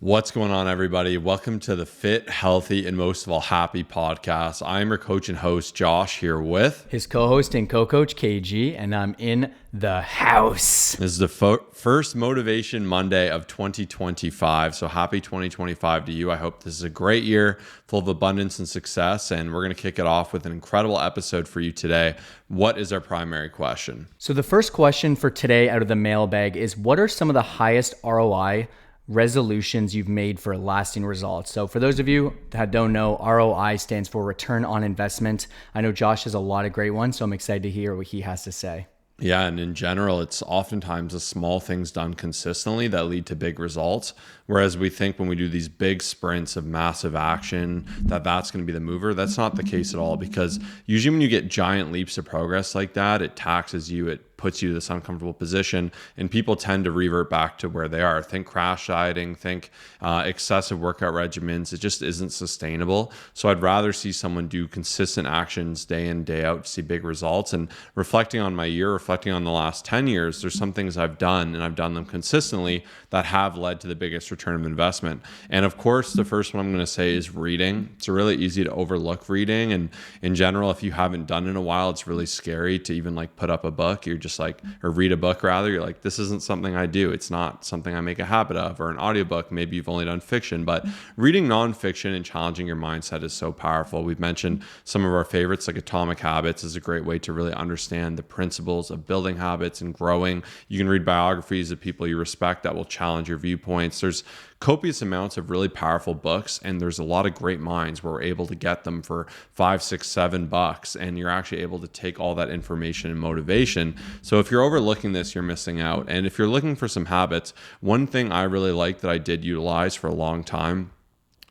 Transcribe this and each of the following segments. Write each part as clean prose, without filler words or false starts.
What's going on, everybody? Welcome to the Fit, Healthy, and most of all, Happy podcast. I'm your coach and host, Josh, here with his co-host and co-coach, KG, and I'm in the house. This is the first Motivation Monday of 2025. So happy 2025 to you. I hope this is a great year full of abundance and success. And we're going to kick it off with an incredible episode for you today. What is our primary question? So the first question for today out of the mailbag is, what are some of the highest ROI resolutions you've made for lasting results? So for those of you that don't know, ROI stands for return on investment. I know Josh has a lot of great ones, so I'm excited to hear what he has to say. Yeah, and in general, it's oftentimes the small things done consistently that lead to big results. Whereas we think when we do these big sprints of massive action, that's going to be the mover. That's not the case at all, because usually when you get giant leaps of progress like that, it taxes you, it puts you to this uncomfortable position, and people tend to revert back to where they are. Think crash dieting, think excessive workout regimens. It just isn't sustainable. So I'd rather see someone do consistent actions day in, day out to see big results. And reflecting on my year, reflecting on the last 10 years, there's some things I've done, and I've done them consistently, that have led to the biggest return of investment. And of course, the first one I'm going to say is reading. It's really easy to overlook reading. And in general, if you haven't done it in a while, it's really scary to even put up a book. You're just or read a book rather. You're like, this isn't something I do. It's not something I make a habit of. Or an audiobook, maybe you've only done fiction, but reading nonfiction and challenging your mindset is so powerful. We've mentioned some of our favorites, like Atomic Habits is a great way to really understand the principles of building habits and growing. You can read biographies of people you respect that will challenge your viewpoints. There's copious amounts of really powerful books, and there's a lot of great minds where we're able to get them for $5, $6, $7, and you're actually able to take all that information and motivation. So if you're overlooking this, you're missing out. And if you're looking for some habits, one thing I really like that I did utilize for a long time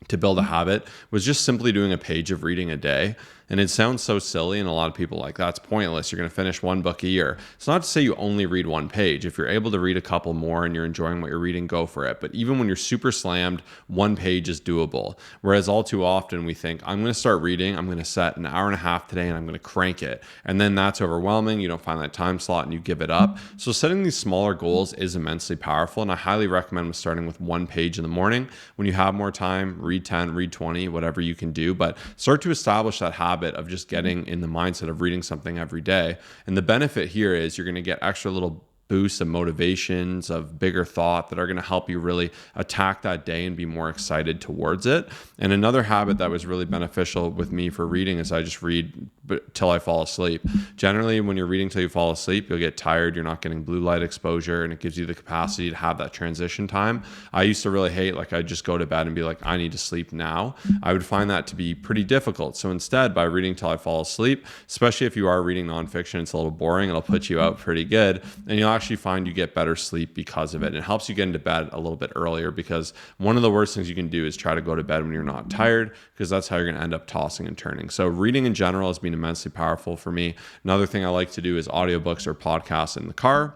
to build a habit was just simply doing a page of reading a day. And it sounds so silly, and a lot of people are like, that's pointless. You're going to finish one book a year. It's not to say you only read one page. If you're able to read a couple more and you're enjoying what you're reading, go for it. But even when you're super slammed, one page is doable. Whereas all too often we think, I'm going to start reading, I'm going to set an hour and a half today, and I'm going to crank it. And then that's overwhelming. You don't find that time slot and you give it up. So setting these smaller goals is immensely powerful. And I highly recommend starting with one page in the morning. When you have more time, read 10, read 20, whatever you can do. But start to establish that habit of just getting in the mindset of reading something every day. And the benefit here is you're going to get extra little boosts of motivations, of bigger thought that are going to help you really attack that day and be more excited towards it. And another habit that was really beneficial with me for reading is I just read till I fall asleep. Generally, when you're reading till you fall asleep, you'll get tired. You're not getting blue light exposure, and it gives you the capacity to have that transition time. I used to really hate, I'd just go to bed and be like, I need to sleep now. I would find that to be pretty difficult. So instead, by reading till I fall asleep, especially if you are reading nonfiction, it's a little boring. It'll put you out pretty good, and you'll actually find you get better sleep because of it. And it helps you get into bed a little bit earlier, because one of the worst things you can do is try to go to bed when you're not tired, because that's how you're going to end up tossing and turning. So reading in general has been immensely powerful for me. Another thing I like to do is audiobooks or podcasts in the car.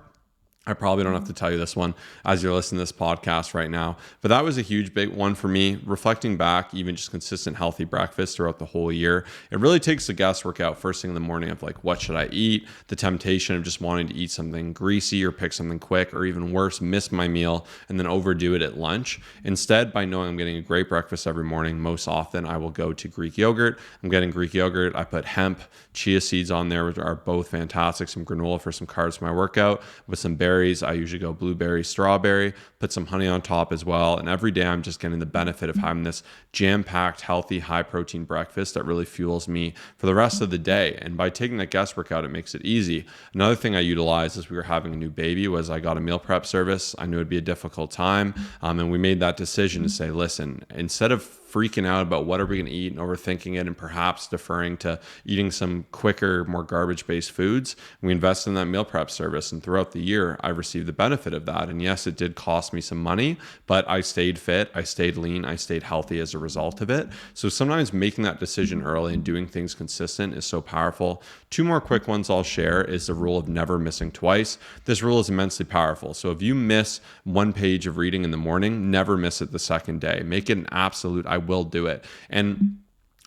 I probably don't have to tell you this one as you're listening to this podcast right now, but that was a huge big one for me. Reflecting back, even just consistent healthy breakfast throughout the whole year, it really takes the guesswork out first thing in the morning of what should I eat? The temptation of just wanting to eat something greasy or pick something quick, or even worse, miss my meal and then overdo it at lunch. Instead, by knowing I'm getting a great breakfast every morning, most often I will go to Greek yogurt. I'm getting Greek yogurt. I put hemp, chia seeds on there, which are both fantastic. Some granola for some carbs for my workout, with some berries. I usually go blueberry, strawberry, put some honey on top as well. And every day I'm just getting the benefit of having this jam-packed, healthy, high-protein breakfast that really fuels me for the rest of the day. And by taking that guesswork out, it makes it easy. Another thing I utilized as we were having a new baby was I got a meal prep service. I knew it'd be a difficult time. And we made that decision to say, listen, instead of freaking out about what are we going to eat and overthinking it and perhaps deferring to eating some quicker, more garbage-based foods, we invested in that meal prep service. And throughout the year, I received the benefit of that. And yes, it did cost me some money, but I stayed fit, I stayed lean, I stayed healthy as a result of it. So sometimes making that decision early and doing things consistent is so powerful. Two more quick ones I'll share is the rule of never missing twice. This rule is immensely powerful. So if you miss one page of reading in the morning, never miss it the second day. Make it an absolute, I will do it. And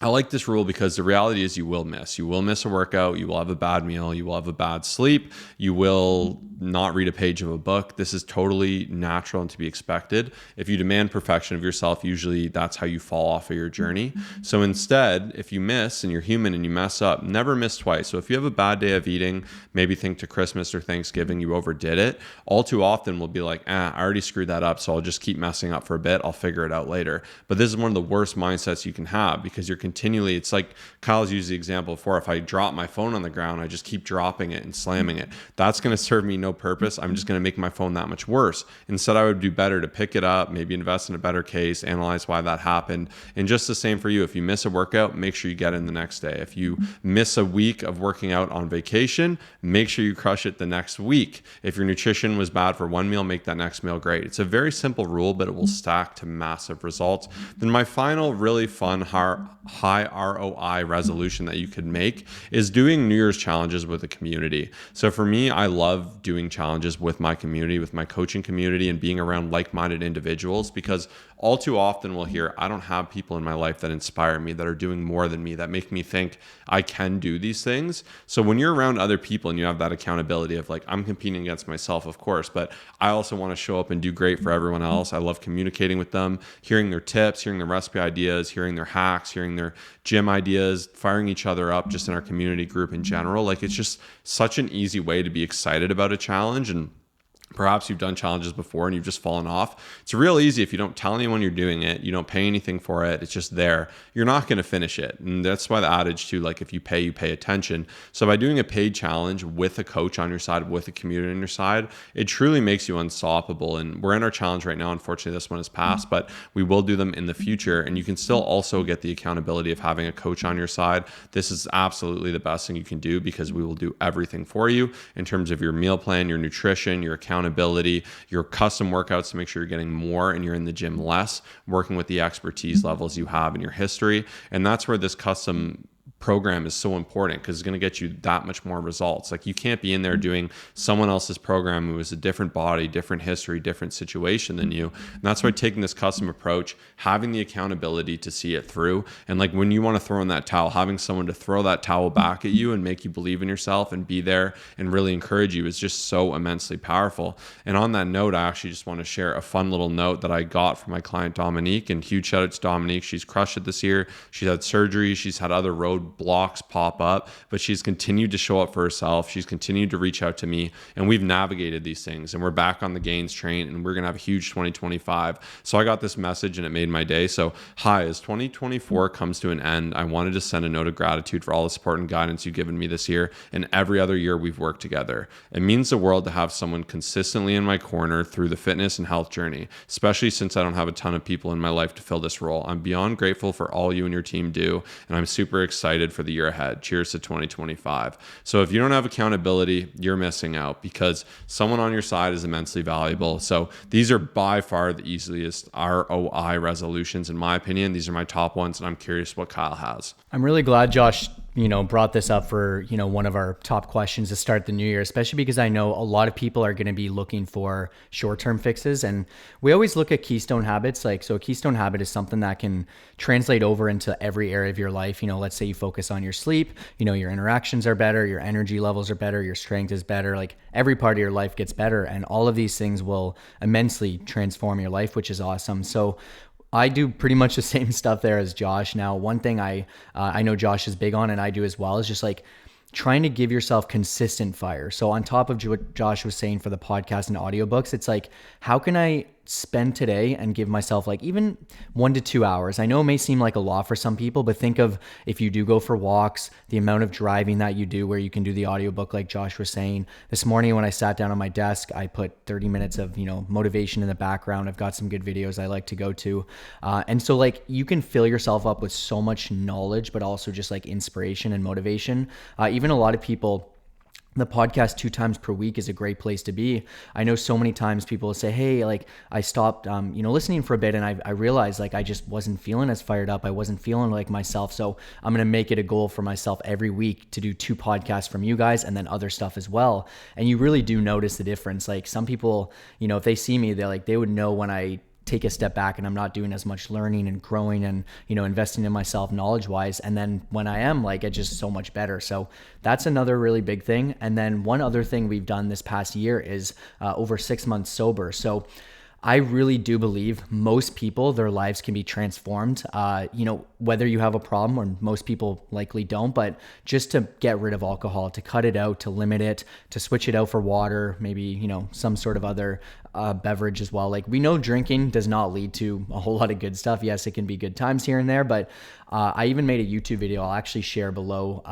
I like this rule because the reality is you will miss. You will miss a workout. You will have a bad meal. You will have a bad sleep. You will not read a page of a book. This is totally natural and to be expected. If you demand perfection of yourself, usually that's how you fall off of your journey. So instead, if you miss and you're human and you mess up, never miss twice. So if you have a bad day of eating, maybe think to Christmas or Thanksgiving, you overdid it. All too often we'll be like, I already screwed that up, so I'll just keep messing up for a bit. I'll figure it out later. But this is one of the worst mindsets you can have because you're continually, it's like Kyle's used the example before. If I drop my phone on the ground, I just keep dropping it and slamming it. That's going to serve me no purpose. I'm just going to make my phone that much worse. Instead, I would do better to pick it up, maybe invest in a better case, analyze why that happened. And just the same for you. If you miss a workout, make sure you get in the next day. If you miss a week of working out on vacation, make sure you crush it the next week. If your nutrition was bad for one meal, make that next meal great. It's a very simple rule, but it will stack to massive results. Then my final really fun high ROI resolution that you could make is doing New Year's challenges with a community. So for me, I love doing challenges with my community, with my coaching community, and being around like-minded individuals, because all too often we'll hear, I don't have people in my life that inspire me, that are doing more than me, that make me think I can do these things. So when you're around other people and you have that accountability of like, I'm competing against myself, of course, but I also want to show up and do great for everyone else. I love communicating with them, hearing their tips, hearing their recipe ideas, hearing their hacks, hearing their gym ideas, firing each other up just in our community group in general. Like, it's just such an easy way to be excited about a challenge. And perhaps you've done challenges before and you've just fallen off. It's real easy if you don't tell anyone you're doing it, you don't pay anything for it, it's just there. You're not going to finish it. And that's why the adage too, like if you pay attention. So by doing a paid challenge with a coach on your side, with a community on your side, it truly makes you unstoppable. And we're in our challenge right now. Unfortunately, this one has passed, but we will do them in the future. And you can still also get the accountability of having a coach on your side. This is absolutely the best thing you can do because we will do everything for you in terms of your meal plan, your nutrition, your accountability, your custom workouts to make sure you're getting more and you're in the gym less, working with the expertise levels you have in your history. And that's where this custom program is so important, because it's going to get you that much more results. Like, you can't be in there doing someone else's program who is a different body, different history, different situation than you. And that's why taking this custom approach, having the accountability to see it through, and like when you want to throw in that towel, having someone to throw that towel back at you and make you believe in yourself and be there and really encourage you is just so immensely powerful. And on that note, I actually just want to share a fun little note that I got from my client Dominique, and huge shout out to Dominique. She's crushed it this year. She's had surgery. She's had other road blocks pop up, but she's continued to show up for herself. She's continued to reach out to me, and we've navigated these things, and we're back on the gains train, and we're going to have a huge 2025. So I got this message and it made my day. So hi, as 2024 comes to an end, I wanted to send a note of gratitude for all the support and guidance you've given me this year and every other year we've worked together. It means the world to have someone consistently in my corner through the fitness and health journey, especially since I don't have a ton of people in my life to fill this role. I'm beyond grateful for all you and your team do, and I'm super excited for the year ahead. Cheers to 2025. So if you don't have accountability, you're missing out, because someone on your side is immensely valuable. So these are by far the easiest ROI resolutions in my opinion. These are my top ones, and I'm curious what Kyle has. I'm really glad Josh, brought this up for, one of our top questions to start the new year, especially because I know a lot of people are going to be looking for short-term fixes. And we always look at keystone habits. So a keystone habit is something that can translate over into every area of your life. Let's say you focus on your sleep, your interactions are better, your energy levels are better, your strength is better, like every part of your life gets better. And all of these things will immensely transform your life, which is awesome. So I do pretty much the same stuff there as Josh. Now, one thing I know Josh is big on, and I do as well, is just like trying to give yourself consistent fire. So on top of what Josh was saying for the podcast and audiobooks, it's like, how can I spend today and give myself like even 1 to 2 hours? I know it may seem like a lot for some people, but think of if you do go for walks, the amount of driving that you do where you can do the audiobook like Josh was saying. This morning when I sat down on my desk, I put 30 minutes of, motivation in the background. I've got some good videos I like to go to. And so like you can fill yourself up with so much knowledge, but also just like inspiration and motivation. Even a lot of people, the podcast 2 times per week is a great place to be. I know so many times people will say, hey, like I stopped, listening for a bit, and I realized like I just wasn't feeling as fired up. I wasn't feeling like myself. So I'm going to make it a goal for myself every week to do 2 podcasts from you guys and then other stuff as well. And you really do notice the difference. Like some people, if they see me, they would know when I take a step back and I'm not doing as much learning and growing and, investing in myself knowledge wise. And then when I am, like, it's just so much better. So that's another really big thing. And then one other thing we've done this past year is over 6 months sober. So I really do believe most people, their lives can be transformed, whether you have a problem, or most people likely don't, but just to get rid of alcohol, to cut it out, to limit it, to switch it out for water, maybe, some sort of other beverage as well. Like, we know drinking does not lead to a whole lot of good stuff. Yes, it can be good times here and there, but I even made a YouTube video I'll actually share below,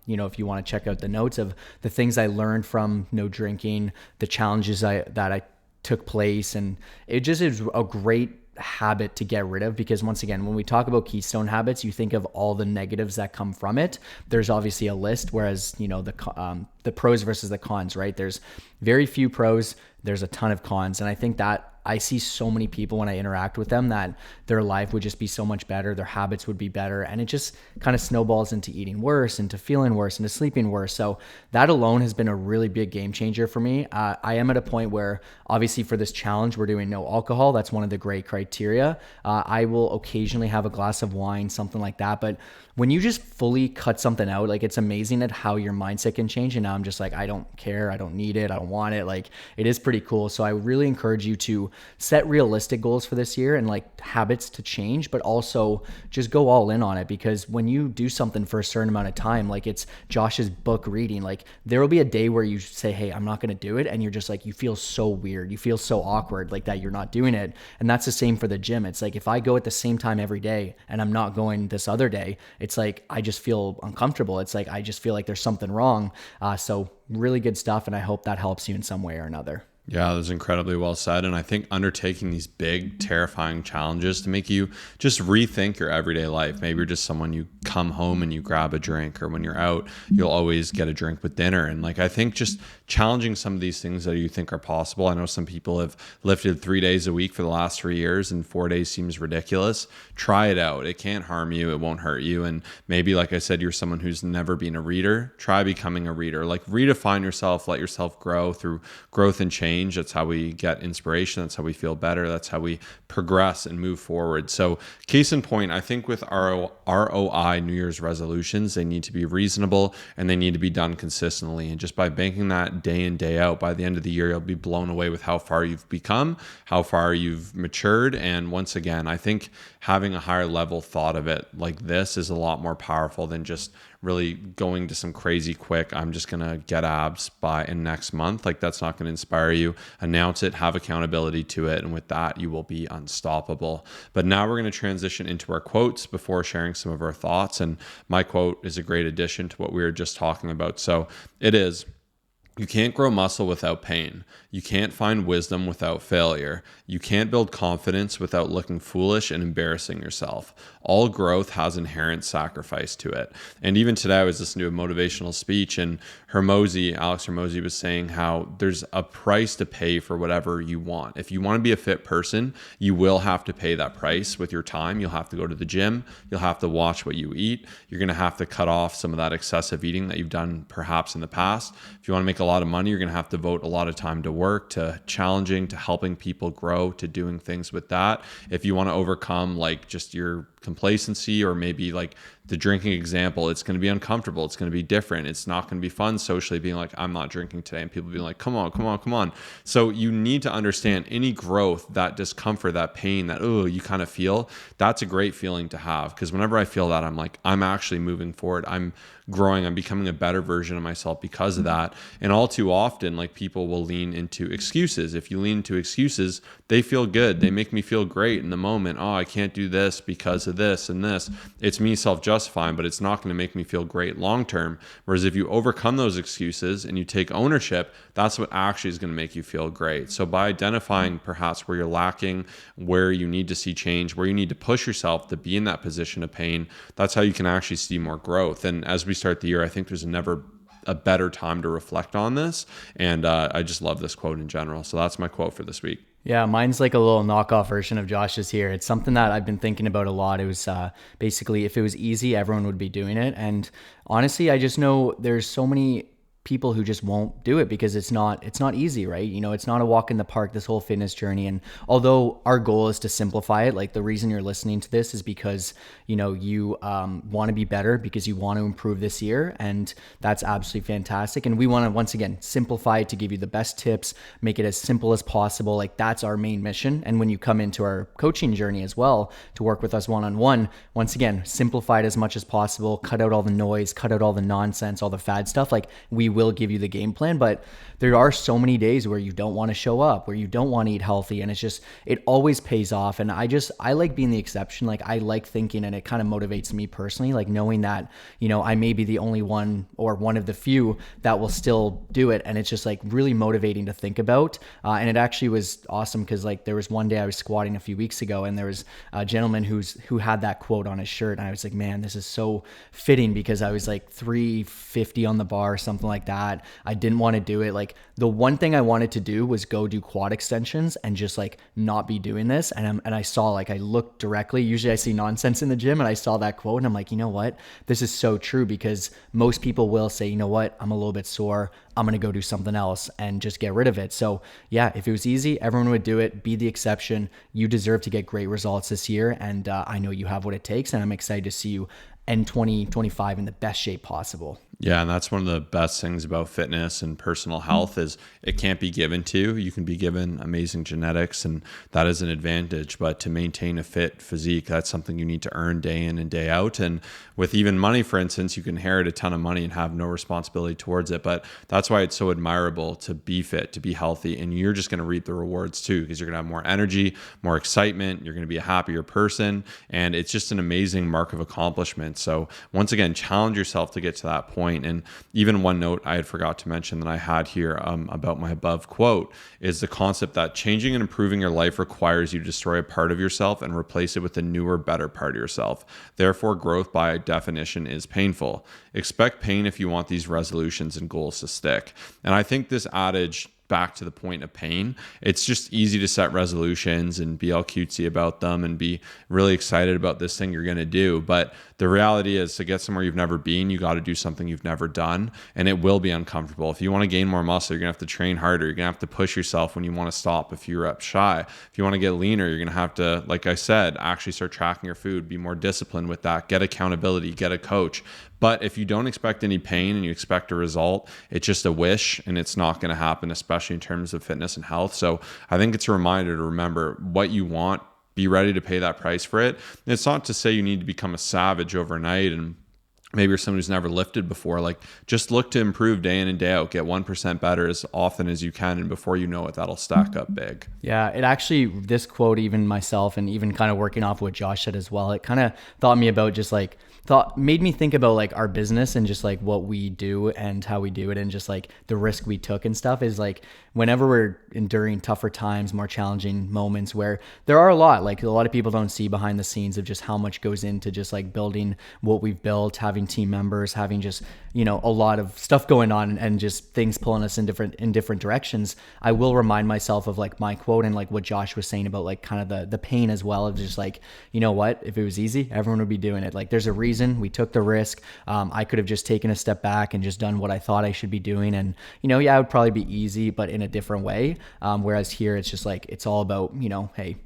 if you want to check out the notes of the things I learned from no drinking, the challenges that I took place. And it just is a great habit to get rid of, because once again, when we talk about keystone habits, you think of all the negatives that come from it. There's obviously a list, whereas the pros versus the cons, right? There's very few pros, there's a ton of cons. And I think that I see so many people when I interact with them that their life would just be so much better, their habits would be better, and it just kind of snowballs into eating worse, into feeling worse, into sleeping worse. So that alone has been a really big game changer for me. I am at a point where, obviously for this challenge, we're doing no alcohol. That's one of the great criteria. I will occasionally have a glass of wine, something like that. But when you just fully cut something out, like, it's amazing at how your mindset can change. And now I'm just like, I don't care. I don't need it. I don't want it. Like, it is pretty cool. So I really encourage you to set realistic goals for this year and, like, habits to change, but also just go all in on it. Because when you do something for a certain amount of time, like, it's Josh's book reading, like, there will be a day where you say, hey, I'm not going to do it. And you're just like, you feel so weird. You feel so awkward, like, that you're not doing it. And that's the same for the gym. It's like, if I go at the same time every day and I'm not going this other day, it's like, I just feel uncomfortable. It's like, I just feel like there's something wrong. So really good stuff. And I hope that helps you in some way or another. Yeah, that was incredibly well said. And I think undertaking these big, terrifying challenges to make you just rethink your everyday life. Maybe you're just someone, you come home and you grab a drink, or when you're out, you'll always get a drink with dinner. And, like, I think just challenging some of these things that you think are possible. I know some people have lifted 3 days a week for the last 3 years, and 4 days seems ridiculous. Try it out. It can't harm you. It won't hurt you. And maybe, like I said, you're someone who's never been a reader. Try becoming a reader. Like, redefine yourself, let yourself grow through growth and change. That's how we get inspiration. That's how we feel better. That's how we progress and move forward. So, case in point, I think with ROI New Year's resolutions, they need to be reasonable and they need to be done consistently. And just by banking that day in, day out, by the end of the year, you'll be blown away with how far you've become, how far you've matured. And once again, I think having a higher level thought of it like this is a lot more powerful than just really going to some crazy quick, I'm just going to get abs by in next month. Like, that's not going to inspire you. Announce it, have accountability to it. And with that, you will be unstoppable. But now we're going to transition into our quotes before sharing some of our thoughts. And my quote is a great addition to what we were just talking about. So it is: you can't grow muscle without pain. You can't find wisdom without failure. You can't build confidence without looking foolish and embarrassing yourself. All growth has inherent sacrifice to it. And even today, I was listening to a motivational speech, and Alex Hormozy was saying how there's a price to pay for whatever you want. If you want to be a fit person, you will have to pay that price with your time. You'll have to go to the gym. You'll have to watch what you eat. You're going to have to cut off some of that excessive eating that you've done perhaps in the past. If you want to make a lot of money, you're going to have to devote a lot of time to work, to challenging, to helping people grow, to doing things with that. If you want to overcome, like, just your complacency, or maybe like the drinking example, it's going to be uncomfortable. It's going to be different. It's not going to be fun socially being like, I'm not drinking today, and people being like, come on. So you need to understand any growth, that discomfort, that pain, that, you kind of feel, that's a great feeling to have. Because whenever I feel that, I'm like, I'm actually moving forward. I'm growing. I'm becoming a better version of myself because of that. And all too often, like, people will lean into excuses. If you lean into excuses, they feel good. They make me feel great in the moment. Oh, I can't do this because of this and this. It's me self-justifying, but it's not going to make me feel great long term. Whereas if you overcome those excuses and you take ownership, that's what actually is going to make you feel great. So by identifying perhaps where you're lacking, where you need to see change, where you need to push yourself to be in that position of pain, that's how you can actually see more growth. And as we start the year, I think there's never a better time to reflect on this. And I just love this quote in general. So that's my quote for this week. Yeah, mine's like a little knockoff version of Josh's here. It's something that I've been thinking about a lot. It was basically, if it was easy, everyone would be doing it. And honestly, I just know there's so many people who just won't do it because it's not easy, right? It's not a walk in the park, this whole fitness journey. And although our goal is to simplify it, like the reason you're listening to this is because you want to be better, because you want to improve this year, and that's absolutely fantastic. And we want to once again simplify it to give you the best tips, make it as simple as possible. Like that's our main mission. And when you come into our coaching journey as well to work with us one-on-one, once again, simplify it as much as possible, cut out all the noise, cut out all the nonsense, all the fad stuff. Like we will give you the game plan, but there are so many days where you don't want to show up, where you don't want to eat healthy, and it always pays off. And I like being the exception. Like I like thinking, and it kind of motivates me personally, like knowing that, I may be the only one or one of the few that will still do it. And it's just like really motivating to think about. And it actually was awesome because like there was one day I was squatting a few weeks ago, and there was a gentleman who had that quote on his shirt. And I was like, man, this is so fitting, because I was like 350 on the bar or something like that. I didn't want to do it. Like the one thing I wanted to do was go do quad extensions and just like not be doing this. And I saw, like, I looked directly, usually I see nonsense in the gym, and I saw that quote and I'm like, you know what? This is so true, because most people will say, you know what? I'm a little bit sore. I'm going to go do something else and just get rid of it. So yeah, if it was easy, everyone would do it. Be the exception. You deserve to get great results this year. And I know you have what it takes, and I'm excited to see you end 2025 in the best shape possible. Yeah, and that's one of the best things about fitness and personal health is it can't be given to. You can be given amazing genetics, and that is an advantage. But to maintain a fit physique, that's something you need to earn day in and day out. And with even money, for instance, you can inherit a ton of money and have no responsibility towards it. But that's why it's so admirable to be fit, to be healthy, and you're just going to reap the rewards too, because you're going to have more energy, more excitement. You're going to be a happier person, and it's just an amazing mark of accomplishment. So once again, challenge yourself to get to that point. And even one note I had forgot to mention that I had here about my above quote is the concept that changing and improving your life requires you to destroy a part of yourself and replace it with a newer, better part of yourself. Therefore, growth by definition is painful. Expect pain if you want these resolutions and goals to stick. And I think this adage, back to the point of pain, it's just easy to set resolutions and be all cutesy about them and be really excited about this thing you're going to do. But the reality is, to get somewhere you've never been, you got to do something you've never done, and it will be uncomfortable. If you want to gain more muscle, you're going to have to train harder. You're going to have to push yourself when you want to stop a few reps shy. If you want to get leaner, you're going to have to, like I said, actually start tracking your food, be more disciplined with that, get accountability, get a coach. But if you don't expect any pain and you expect a result, it's just a wish, and it's not going to happen, especially in terms of fitness and health. So I think it's a reminder to remember what you want, be ready to pay that price for it. And it's not to say you need to become a savage overnight, and maybe you're someone who's never lifted before. Like, just look to improve day in and day out, get 1% better as often as you can. And before you know it, that'll stack up big. Yeah, it actually, this quote, even myself, and even kind of working off what Josh said as well, it kind of made me think about like our business and just like what we do and how we do it, and just like the risk we took and stuff. Is like, whenever we're enduring tougher times, more challenging moments, where there are a lot of people don't see behind the scenes of just how much goes into just like building what we've built, having team members, having just, a lot of stuff going on, and just things pulling us in different directions. I will remind myself of like my quote and like what Josh was saying about like kind of the pain as well, of just like, you know what, if it was easy, everyone would be doing it. Like, there's a reason we took the risk. I could have just taken a step back and just done what I thought I should be doing. And, it would probably be easy, but in a different way. Whereas here, it's just like, it's all about, hey,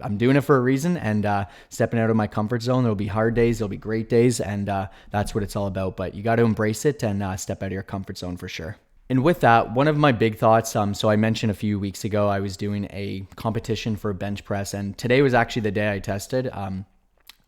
I'm doing it for a reason, and stepping out of my comfort zone. There'll be hard days, there'll be great days, and that's what it's all about. But you got to embrace it and step out of your comfort zone for sure. And with that, one of my big thoughts, so I mentioned a few weeks ago, I was doing a competition for bench press, and today was actually the day I tested.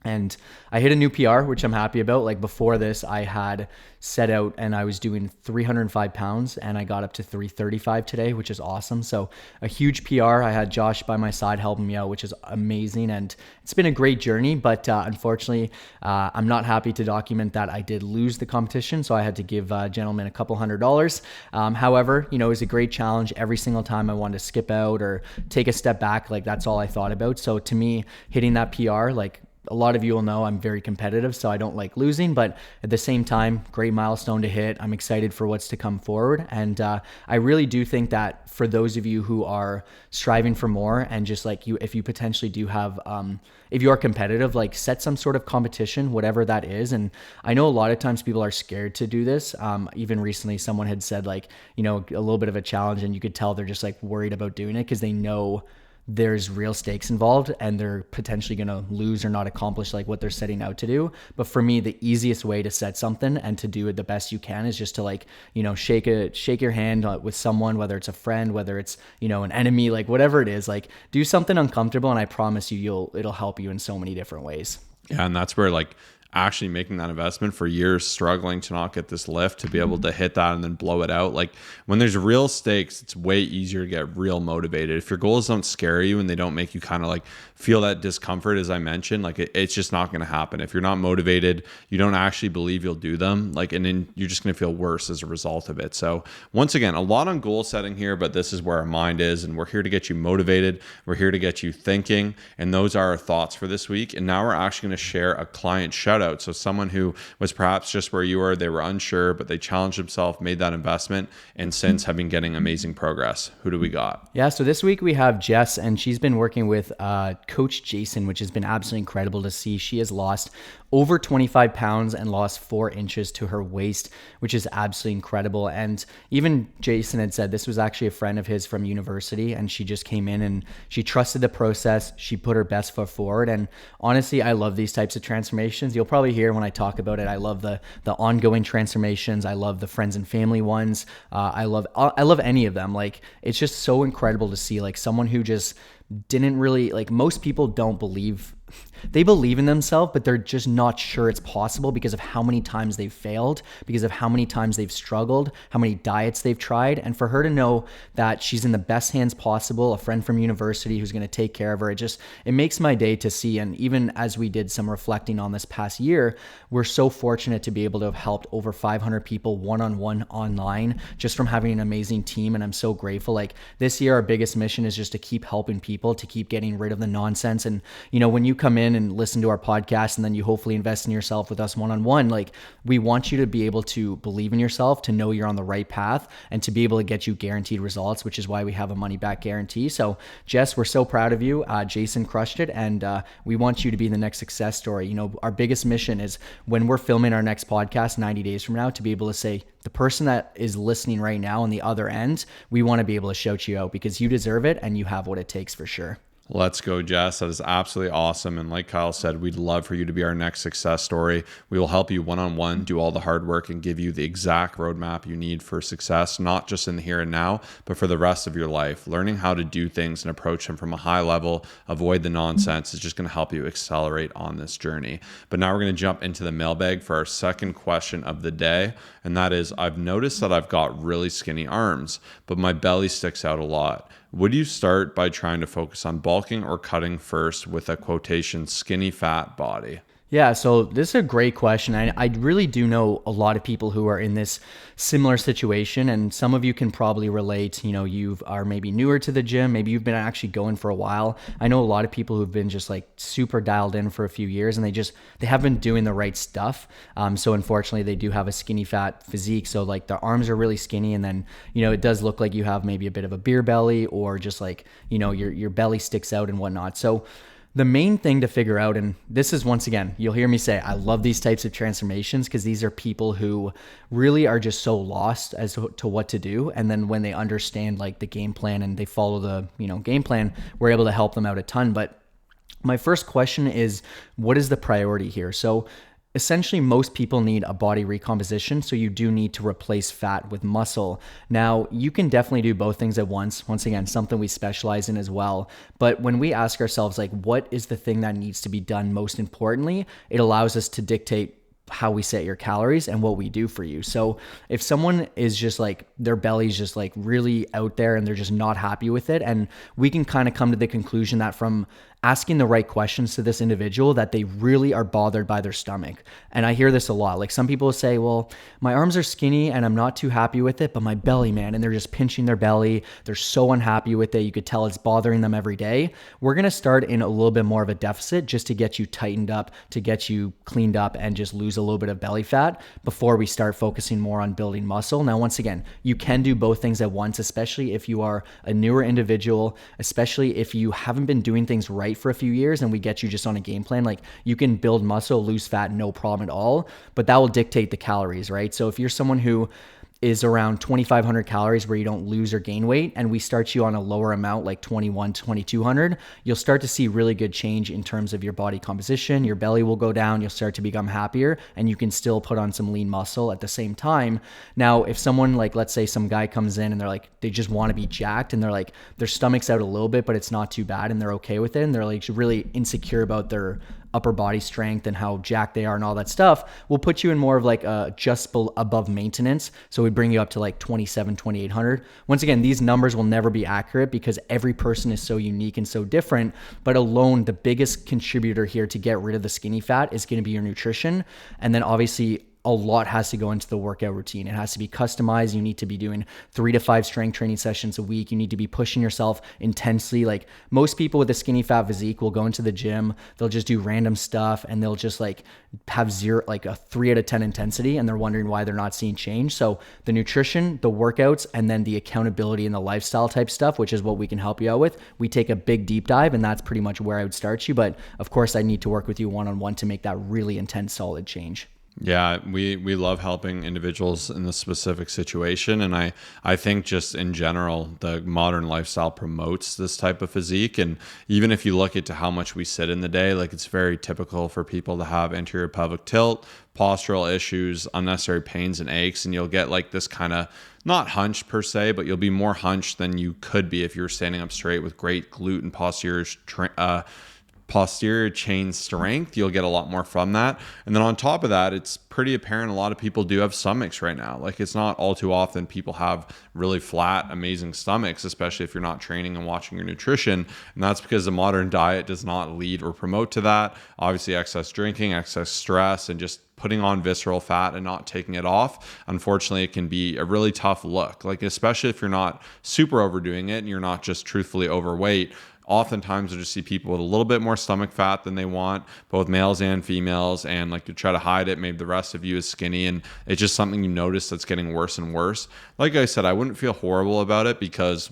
And I hit a new PR, which I'm happy about. Like, before this, I had set out and I was doing 305 pounds, and I got up to 335 today, which is awesome. So a huge PR. I had Josh by my side helping me out, which is amazing. And it's been a great journey, but unfortunately, I'm not happy to document that I did lose the competition. So I had to give a gentleman a couple $100. However, it was a great challenge. Every single time I wanted to skip out or take a step back, like, that's all I thought about. So to me, hitting that PR, like, a lot of you will know I'm very competitive, so I don't like losing, but at the same time, great milestone to hit. I'm excited for what's to come forward. And I really do think that for those of you who are striving for more and just like you, if you potentially do have, if you are competitive, like set some sort of competition, whatever that is. And I know a lot of times people are scared to do this. Even recently, someone had said like, a little bit of a challenge, and you could tell they're just like worried about doing it because they know there's real stakes involved and they're potentially going to lose or not accomplish like what they're setting out to do. But for me, the easiest way to set something and to do it the best you can is just to like, shake your hand with someone, whether it's a friend, whether it's, an enemy, like whatever it is, like do something uncomfortable. And I promise you, it'll help you in so many different ways. Yeah. And that's where like actually making that investment for years, struggling to not get this lift, to be able to hit that and then blow it out. Like when there's real stakes, it's way easier to get real motivated. If your goals don't scare you and they don't make you kind of like feel that discomfort, as I mentioned, like it's just not going to happen. If you're not motivated, you don't actually believe you'll do them, like, and then you're just going to feel worse as a result of it. So once again, a lot on goal setting here, but this is where our mind is, and we're here to get you motivated. We're here to get you thinking. And those are our thoughts for this week. And now we're actually going to share a client shout out. So someone who was perhaps just where you were, they were unsure, but they challenged themselves, made that investment, and since have been getting amazing progress. Who do we got? Yeah, so this week we have Jess, and she's been working with Coach Jason, which has been absolutely incredible to see. She has lost over 25 pounds and lost 4 inches to her waist, which is absolutely incredible. And even Jason had said this was actually a friend of his from university, and she just came in and she trusted the process. She put her best foot forward. And honestly, I love these types of transformations. You'll probably hear when I talk about it, I love the ongoing transformations. I love the friends and family ones. I love any of them. Like, it's just so incredible to see like someone who just didn't really, like, most people don't believe, they believe in themselves, but they're just not sure it's possible because of how many times they've failed, because of how many times they've struggled, how many diets they've tried. And for her to know that she's in the best hands possible, a friend from university who's going to take care of her, it makes my day to see. And even as we did some reflecting on this past year, we're so fortunate to be able to have helped over 500 people one-on-one online just from having an amazing team. And I'm so grateful. Like, this year, our biggest mission is just to keep helping people, to keep getting rid of the nonsense. And, when you come in and listen to our podcast and then you hopefully invest in yourself with us one-on-one, like, we want you to be able to believe in yourself, to know you're on the right path, and to be able to get you guaranteed results, which is why we have a money back guarantee. So Jess, we're so proud of you. Jason crushed it, and we want you to be the next success story. Our biggest mission is when we're filming our next podcast 90 days from now, to be able to say, the person that is listening right now on the other end, we want to be able to shout you out because you deserve it and you have what it takes for sure. Let's go, Jess. That is absolutely awesome. And like Kyle said, we'd love for you to be our next success story. We will help you one-on-one, do all the hard work, and give you the exact roadmap you need for success, not just in the here and now, but for the rest of your life. Learning how to do things and approach them from a high level, avoid the nonsense, is just going to help you accelerate on this journey. But now we're going to jump into the mailbag for our second question of the day. And that is, I've noticed that I've got really skinny arms, but my belly sticks out a lot. Would you start by trying to focus on bulking or cutting first with a quotation skinny fat body? Yeah, so this is a great question. I really do know a lot of people who are in this similar situation, and some of you can probably relate. You are maybe newer to the gym, maybe you've been actually going for a while. I know a lot of people who've been just like super dialed in for a few years, and they haven't been doing the right stuff. So unfortunately, they do have a skinny fat physique. So like their arms are really skinny, and then it does look like you have maybe a bit of a beer belly, or just like your belly sticks out and whatnot. So the main thing to figure out, and this is, once again, you'll hear me say, I love these types of transformations because these are people who really are just so lost as to what to do. And then when they understand like the game plan and they follow the, game plan, we're able to help them out a ton. But my first question is, what is the priority here? So essentially, most people need a body recomposition, so you do need to replace fat with muscle. Now, you can definitely do both things at once. Once again, something we specialize in as well. But when we ask ourselves, like, what is the thing that needs to be done most importantly, it allows us to dictate how we set your calories and what we do for you. So if someone is just like, their belly's just like really out there and they're just not happy with it, and we can kind of come to the conclusion that from asking the right questions to this individual that they really are bothered by their stomach. And I hear this a lot. Like some people say, well, my arms are skinny and I'm not too happy with it, but my belly, man, and they're just pinching their belly. They're so unhappy with it. You could tell it's bothering them every day. We're going to start in a little bit more of a deficit just to get you tightened up, to get you cleaned up and just lose a little bit of belly fat before we start focusing more on building muscle. Now, once again, you can do both things at once, especially if you are a newer individual, especially if you haven't been doing things right for a few years and we get you just on a game plan. Like you can build muscle, lose fat, no problem at all, but that will dictate the calories, right? So if you're someone who is around 2,500 calories where you don't lose or gain weight, and we start you on a lower amount like 2,200, you'll start to see really good change in terms of your body composition. Your belly will go down, you'll start to become happier, and you can still put on some lean muscle at the same time. Now, if someone like, let's say some guy comes in and they're like, they just want to be jacked and they're like, their stomach's out a little bit, but it's not too bad and they're okay with it, and they're like really insecure about their upper body strength and how jacked they are and all that stuff, we'll put you in more of like a just above maintenance. So we bring you up to like 2,800. Once again, these numbers will never be accurate because every person is so unique and so different, but alone the biggest contributor here to get rid of the skinny fat is going to be your nutrition. And then obviously a lot has to go into the workout routine. It has to be customized. You need to be doing 3 to 5 strength training sessions a week. You need to be pushing yourself intensely. Like most people with a skinny fat physique will go into the gym, they'll just do random stuff and they'll just like have a 3 out of 10 intensity, and they're wondering why they're not seeing change. So the nutrition, the workouts, and then the accountability and the lifestyle type stuff, which is what we can help you out with. We take a big deep dive, and that's pretty much where I would start you. But of course I need to work with you one-on-one to make that really intense, solid change. Yeah, we love helping individuals in this specific situation. And I think just in general, the modern lifestyle promotes this type of physique. And even if you look into how much we sit in the day, like it's very typical for people to have anterior pelvic tilt, postural issues, unnecessary pains and aches. And you'll get like this kind of, not hunched per se, but you'll be more hunched than you could be if you were standing up straight with great glute and posterior chain strength. You'll get a lot more from that. And then on top of that, it's pretty apparent a lot of people do have stomachs right now. Like it's not all too often people have really flat, amazing stomachs, especially if you're not training and watching your nutrition. And that's because the modern diet does not lead or promote to that. Obviously, excess drinking, excess stress, and just putting on visceral fat and not taking it off, unfortunately, it can be a really tough look. Like, especially if you're not super overdoing it and you're not just truthfully overweight. Oftentimes you'll just see people with a little bit more stomach fat than they want, both males and females, and like to try to hide it. Maybe the rest of you is skinny, and it's just something you notice that's getting worse and worse. Like I said, I wouldn't feel horrible about it because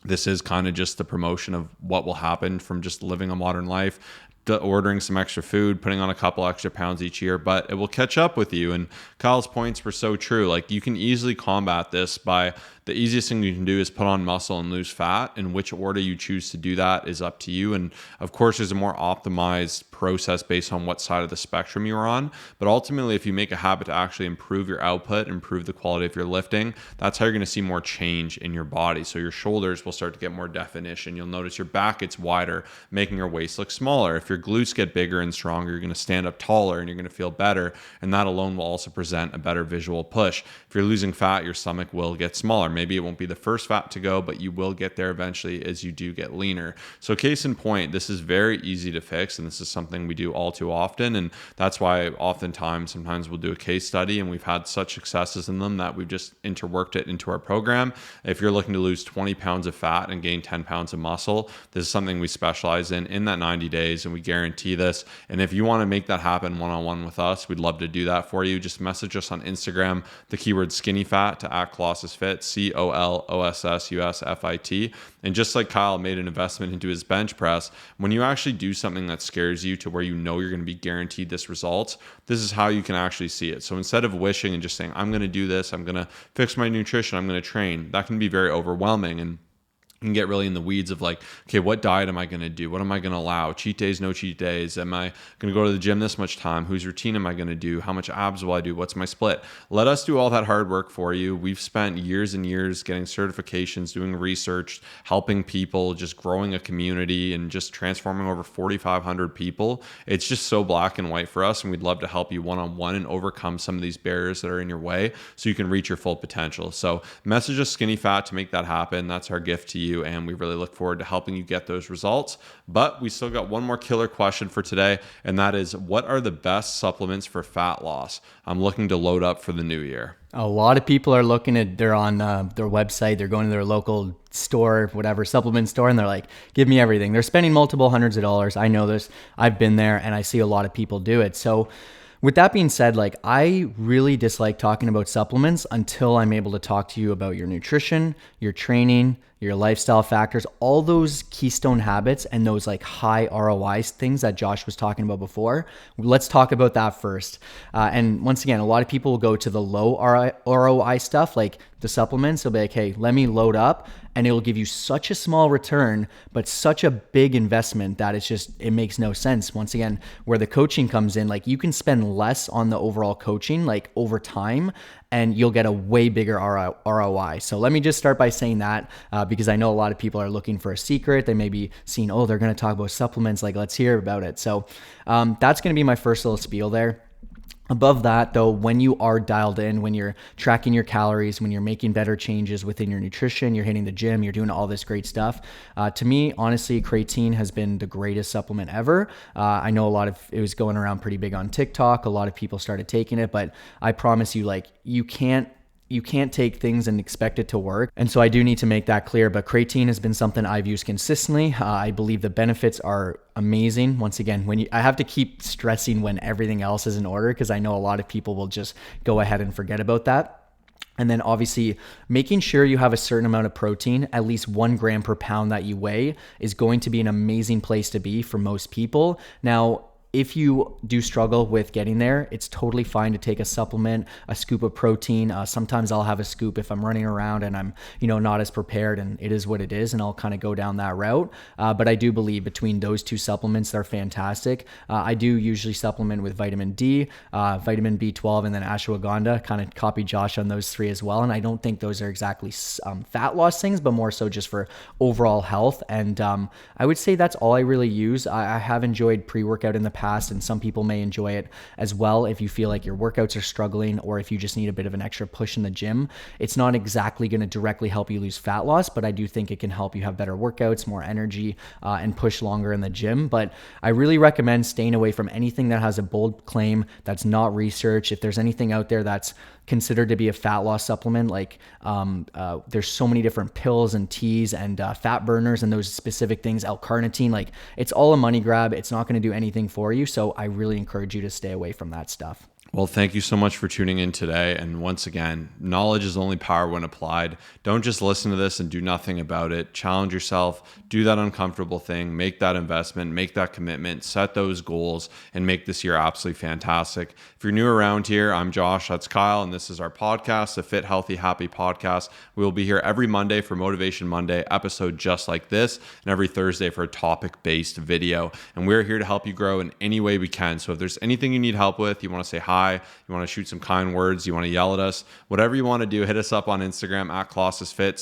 this is kind of just the promotion of what will happen from just living a modern life, ordering some extra food, putting on a couple extra pounds each year, but it will catch up with you. And Kyle's points were so true. Like you can easily combat this by the easiest thing you can do is put on muscle and lose fat. In which order you choose to do that is up to you. And of course, there's a more optimized process based on what side of the spectrum you're on. But ultimately, if you make a habit to actually improve your output, improve the quality of your lifting, that's how you're going to see more change in your body. So your shoulders will start to get more definition. You'll notice your back gets wider, making your waist look smaller. If your glutes get bigger and stronger, you're going to stand up taller and you're going to feel better. And that alone will also present a better visual push. If you're losing fat, your stomach will get smaller. Maybe it won't be the first fat to go, but you will get there eventually as you do get leaner. So case in point, this is very easy to fix, and this is something we do all too often. And that's why sometimes we'll do a case study, and we've had such successes in them that we've just interworked it into our program. If you're looking to lose 20 pounds of fat and gain 10 pounds of muscle, this is something we specialize in that 90 days, and we guarantee this. And if you want to make that happen one-on-one with us, we'd love to do that for you. Just message us on Instagram, the keyword skinny fat to @ColossusFit, ColossusFit. And just like Kyle made an investment into his bench press, when you actually do something that scares you to where you know you're going to be guaranteed this results, this is how you can actually see it. So instead of wishing and just saying, I'm going to do this, I'm going to fix my nutrition, I'm going to train, that can be very overwhelming. And you can get really in the weeds of like, okay, what diet am I going to do? What am I going to allow? Cheat days, no cheat days. Am I going to go to the gym this much time? Whose routine am I going to do? How much abs will I do? What's my split? Let us do all that hard work for you. We've spent years and years getting certifications, doing research, helping people, just growing a community and just transforming over 4,500 people. It's just so black and white for us. And we'd love to help you one-on-one and overcome some of these barriers that are in your way so you can reach your full potential. So message us Skinny Fat to make that happen. That's our gift to you. you, and we really look forward to helping you get those results. But we still got one more killer question for today, and that is, what are the best supplements for fat loss? I'm looking to load up for the new year. A lot of people are looking at, they're on their website, they're going to their local store, whatever, supplement store, and they're like, give me everything. They're spending multiple hundreds of dollars. I know this. I've been there, and I see a lot of people do it. So with that being said, like, I really dislike talking about supplements until I'm able to talk to you about your nutrition, your training, your lifestyle factors, all those keystone habits and those like high ROI things that Josh was talking about before. Let's talk about that first. And once again, a lot of people will go to the low ROI stuff, like the supplements. They'll be like, hey, let me load up, and it will give you such a small return, but such a big investment that it makes no sense. Once again, where the coaching comes in, like, you can spend less on the overall coaching, like, over time, and you'll get a way bigger ROI. So let me just start by saying that, because I know a lot of people are looking for a secret. They may be seeing, oh, they're going to talk about supplements. Like, let's hear about it. So that's going to be my first little spiel there. Above that, though, when you are dialed in, when you're tracking your calories, when you're making better changes within your nutrition, you're hitting the gym, you're doing all this great stuff. To me, honestly, creatine has been the greatest supplement ever. I know it was going around pretty big on TikTok. A lot of people started taking it, but I promise you, like, you can't take things and expect it to work. And so I do need to make that clear, but creatine has been something I've used consistently. I believe the benefits are amazing. Once again, I have to keep stressing when everything else is in order, because I know a lot of people will just go ahead and forget about that. And then obviously making sure you have a certain amount of protein, at least 1 gram per pound that you weigh, is going to be an amazing place to be for most people. Now, if you do struggle with getting there, it's totally fine to take a supplement, a scoop of protein. Sometimes I'll have a scoop if I'm running around and I'm, not as prepared, and it is what it is, and I'll kind of go down that route. But I do believe between those two supplements, they're fantastic. I do usually supplement with vitamin D, vitamin B12, and then ashwagandha. Kind of copy Josh on those 3 as well. And I don't think those are exactly fat loss things, but more so just for overall health. And I would say that's all I really use. I have enjoyed pre-workout in the past, and some people may enjoy it as well if you feel like your workouts are struggling, or if you just need a bit of an extra push in the gym. It's not exactly going to directly help you lose fat loss, but I do think it can help you have better workouts, more energy, and push longer in the gym. But I really recommend staying away from anything that has a bold claim that's not research. If there's anything out there that's considered to be a fat loss supplement, like there's so many different pills and teas and fat burners and those specific things, L-carnitine, like, it's all a money grab. It's not going to do anything for you. So I really encourage you to stay away from that stuff. Well, thank you so much for tuning in today. And once again, knowledge is only power when applied. Don't just listen to this and do nothing about it. Challenge yourself, do that uncomfortable thing, make that investment, make that commitment, set those goals, and make this year absolutely fantastic. If you're new around here, I'm Josh, that's Kyle, and this is our podcast, the Fit, Healthy, Happy podcast. We will be here every Monday for Motivation Monday episode just like this, and every Thursday for a topic-based video. And we're here to help you grow in any way we can. So if there's anything you need help with, you want to say hi, you want to shoot some kind words, you want to yell at us, whatever you want to do, hit us up on Instagram at ColossusFit,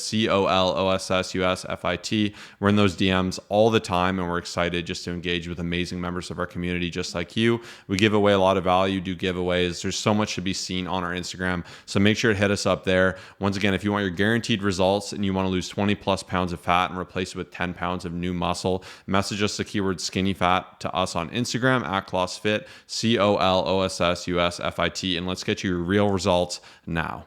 ColossusFit. We're in those DMs all the time, and we're excited just to engage with amazing members of our community just like you. We give away a lot of value, do giveaways. There's so much to be seen on our Instagram, so make sure to hit us up there. Once again, if you want your guaranteed results and you want to lose 20 plus pounds of fat and replace it with 10 pounds of new muscle, message us the keyword skinny fat to us on Instagram at ColossusFit, ColossusFit, and let's get you real results now.